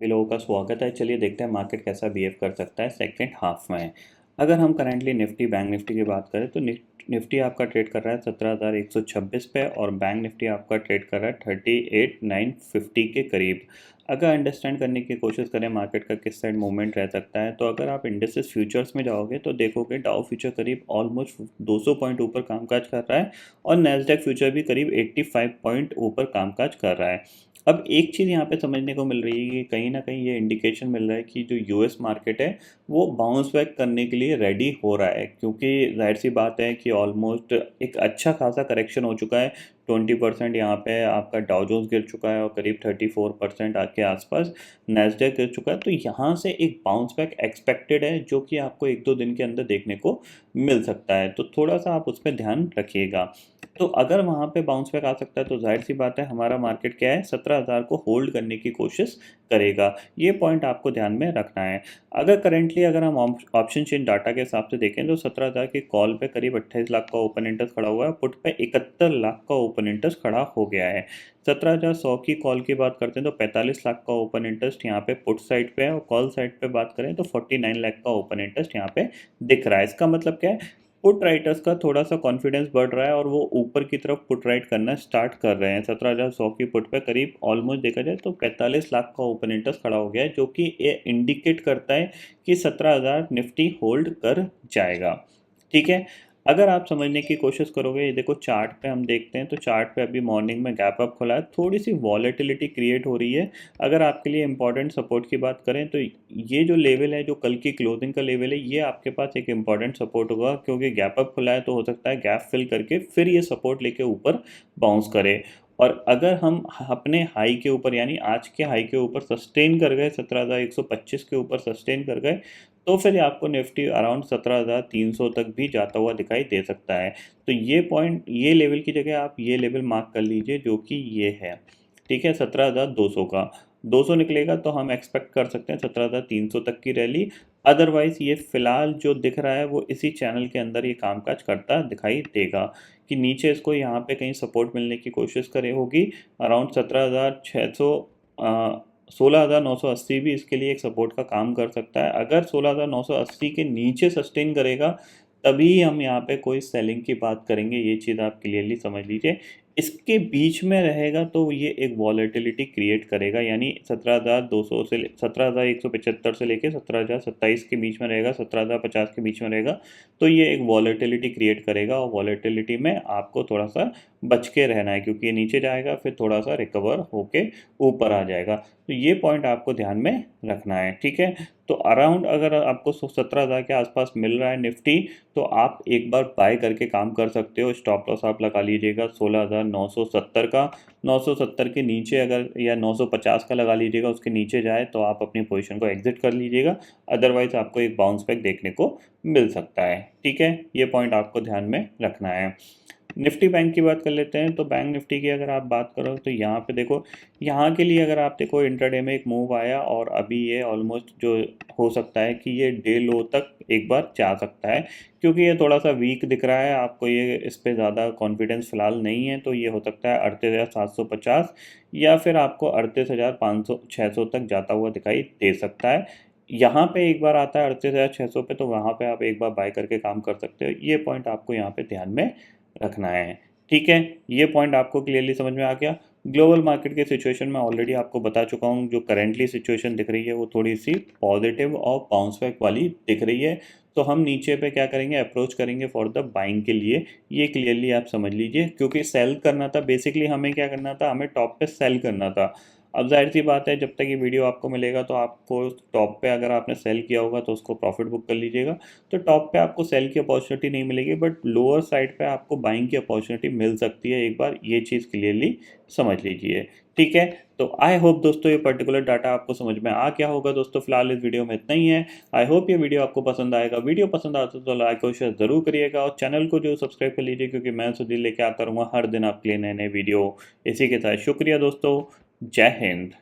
सभी लोगों का स्वागत है। चलिए देखते हैं मार्केट कैसा बिहेव कर सकता है सेकंड हाफ में। अगर हम करंटली निफ्टी बैंक निफ्टी की बात करें तो निफ्टी आपका ट्रेड कर रहा है 17,126 पे और बैंक निफ्टी आपका ट्रेड कर रहा है 38,950 के करीब। अगर अंडरस्टैंड करने की कोशिश करें मार्केट का किस साइड मूवमेंट रह सकता है, तो अगर आप इंडेक्सेस फ्यूचर्स में जाओगे तो देखोगे डाउ फ्यूचर करीब ऑलमोस्ट 200 पॉइंट ऊपर कामकाज कर रहा है और नैस्डैक फ्यूचर भी करीब 85 पॉइंट ऊपर कामकाज कर रहा है। अब एक चीज़ यहाँ पे समझने को मिल रही है कि कहीं ना कहीं ये इंडिकेशन मिल रहा है कि जो यूएस मार्केट है वो बाउंस बैक करने के लिए रेडी हो रहा है, क्योंकि जाहिर सी बात है कि ऑलमोस्ट एक अच्छा खासा करेक्शन हो चुका है। 20% यहाँ पे आपका डाउ जोन्स गिर चुका है और करीब 34% के आसपास नैस्डैक गिर चुका है। तो यहाँ से एक बाउंस बैक एक्सपेक्टेड है जो कि आपको एक दो दिन के अंदर देखने को मिल सकता है, तो थोड़ा सा आप उस पर ध्यान रखिएगा। तो अगर वहाँ पे बाउंस बैक आ सकता है तो जाहिर सी बात है हमारा मार्केट क्या है 17,000 को होल्ड करने की कोशिश करेगा। ये पॉइंट आपको ध्यान में रखना है। अगर करेंटली अगर हम ऑप्शन चेन डाटा के हिसाब से देखें तो 17,000 की कॉल पे करीब 28 लाख का ओपन इंटरेस्ट खड़ा हुआ है, पुट पे 71 लाख का ओपन इंटरेस्ट खड़ा हो गया है। 17,100 की कॉल की बात करते हैं तो 45 लाख का ओपन इंटरेस्ट यहाँ पे पुट साइड पे है और कॉल साइड पे बात करें तो 49 लाख का ओपन इंटरेस्ट यहाँ पे दिख रहा है। इसका मतलब क्या है, पुट राइटर्स का थोड़ा सा कॉन्फिडेंस बढ़ रहा है और वो ऊपर की तरफ पुट राइट करना स्टार्ट कर रहे हैं। 17,100 की पुट पे करीब ऑलमोस्ट देखा जाए तो 45 लाख का ओपन इंटरेस्ट खड़ा हो गया है, जो कि ये इंडिकेट करता है कि 17,000 निफ्टी होल्ड कर जाएगा। ठीक है। अगर आप समझने की कोशिश करोगे, ये देखो चार्ट पे हम देखते हैं तो चार्ट पे अभी मॉर्निंग में गैप अप खुला है, थोड़ी सी वॉलेटिलिटी क्रिएट हो रही है। अगर आपके लिए इंपॉर्टेंट सपोर्ट की बात करें तो ये जो लेवल है, जो कल की क्लोजिंग का लेवल है, ये आपके पास एक इंपॉर्टेंट सपोर्ट होगा, क्योंकि गैप अप खुला है तो हो सकता है गैप फिल करके फिर ये सपोर्ट लेके ऊपर बाउंस करे। और अगर हम अपने हाई के ऊपर यानी आज के हाई के ऊपर सस्टेन कर गए, 17,125 के ऊपर सस्टेन कर गए, तो फिर आपको निफ्टी अराउंड 17,300 तक भी जाता हुआ दिखाई दे सकता है। तो ये पॉइंट, ये लेवल की जगह आप ये लेवल मार्क कर लीजिए जो कि ये है। ठीक है, 17,200 का 200 निकलेगा तो हम एक्सपेक्ट कर सकते हैं 17,300 तक की रैली। अदरवाइज ये फिलहाल जो दिख रहा है वो इसी चैनल के अंदर ये कामकाज करता दिखाई देगा कि नीचे इसको यहाँ पे कहीं सपोर्ट मिलने की कोशिश करे होगी। अराउंड 17,600 16,980 भी इसके लिए एक सपोर्ट का काम कर सकता है। अगर 16,980 के नीचे सस्टेन करेगा तभी हम यहाँ पे कोई सेलिंग की बात करेंगे, ये चीज़ आप क्लियरली समझ लीजिए। इसके बीच में रहेगा तो ये एक वॉलेटिलिटी क्रिएट करेगा, यानी 17,200 से 17,175 से लेके 17,027 के बीच में रहेगा, 17,050 के बीच में रहेगा। तो ये एक वॉलेटिलिटी क्रिएट करेगा और वॉलेटिलिटी में आपको थोड़ा सा बच के रहना है, क्योंकि ये नीचे जाएगा फिर थोड़ा सा रिकवर होके ऊपर आ जाएगा। तो ये पॉइंट आपको ध्यान में रखना है। ठीक है। तो अराउंड अगर आपको 17,000 के आसपास मिल रहा है निफ्टी, तो आप एक बार बाय करके काम कर सकते हो। स्टॉप लॉस आप लगा लीजिएगा 16,970 का। 970 के नीचे अगर, या 950 का लगा लीजिएगा, उसके नीचे जाए तो आप अपनी पोजीशन को एग्जिट कर लीजिएगा। अदरवाइज आपको एक बाउंस बैक देखने को मिल सकता है। ठीक है, ये पॉइंट आपको ध्यान में रखना है। निफ्टी बैंक की बात कर लेते हैं तो बैंक निफ्टी की अगर आप बात करो तो यहाँ पे देखो, यहाँ के लिए अगर आप देखो इंट्राडे में एक मूव आया और अभी ये ऑलमोस्ट जो हो सकता है कि ये डे लो तक एक बार जा सकता है, क्योंकि ये थोड़ा सा वीक दिख रहा है आपको, ये इस पर ज़्यादा कॉन्फिडेंस फिलहाल नहीं है। तो ये हो सकता है 38,750 या फिर आपको 38,500 600 तक जाता हुआ दिखाई दे सकता है। यहाँ पे एक बार आता है 38,600 पे, तो वहाँ पे आप एक बार बाय करके काम कर सकते हो। ये पॉइंट आपको यहाँ पे ध्यान में रखना है। ठीक है, ये पॉइंट आपको क्लियरली समझ में आ गया। ग्लोबल मार्केट के सिचुएशन में ऑलरेडी आपको बता चुका हूँ, जो करेंटली सिचुएशन दिख रही है वो थोड़ी सी पॉजिटिव और बाउंस बैक वाली दिख रही है। तो हम नीचे पे क्या करेंगे, अप्रोच करेंगे फॉर द बाइंग के लिए, ये क्लियरली आप समझ लीजिए। क्योंकि सेल करना था बेसिकली, हमें क्या करना था, हमें टॉप पे सेल करना था। अब जाहिर सी बात है जब तक ये वीडियो आपको मिलेगा तो आपको टॉप पे अगर आपने सेल किया होगा तो उसको प्रॉफिट बुक कर लीजिएगा। तो टॉप पे आपको सेल की अपॉर्चुनिटी नहीं मिलेगी, बट लोअर साइड पे आपको बाइंग की अपॉर्चुनिटी मिल सकती है। एक बार ये चीज़ क्लियरली समझ लीजिए। ठीक है। तो आई होप दोस्तों ये पर्टिकुलर डाटा आपको समझ में आ गया होगा। दोस्तों फिलहाल इस वीडियो में इतना ही है। आई होप ये वीडियो आपको पसंद आएगा। वीडियो पसंद आता तो लाइक और शेयर जरूर करिएगा और चैनल को जो सब्सक्राइब कर लीजिए, क्योंकि मैं सुधीर लेके आता रहूँगा हर दिन आपके लिए नए नए वीडियो। इसी के साथ शुक्रिया दोस्तों। जय हिंद।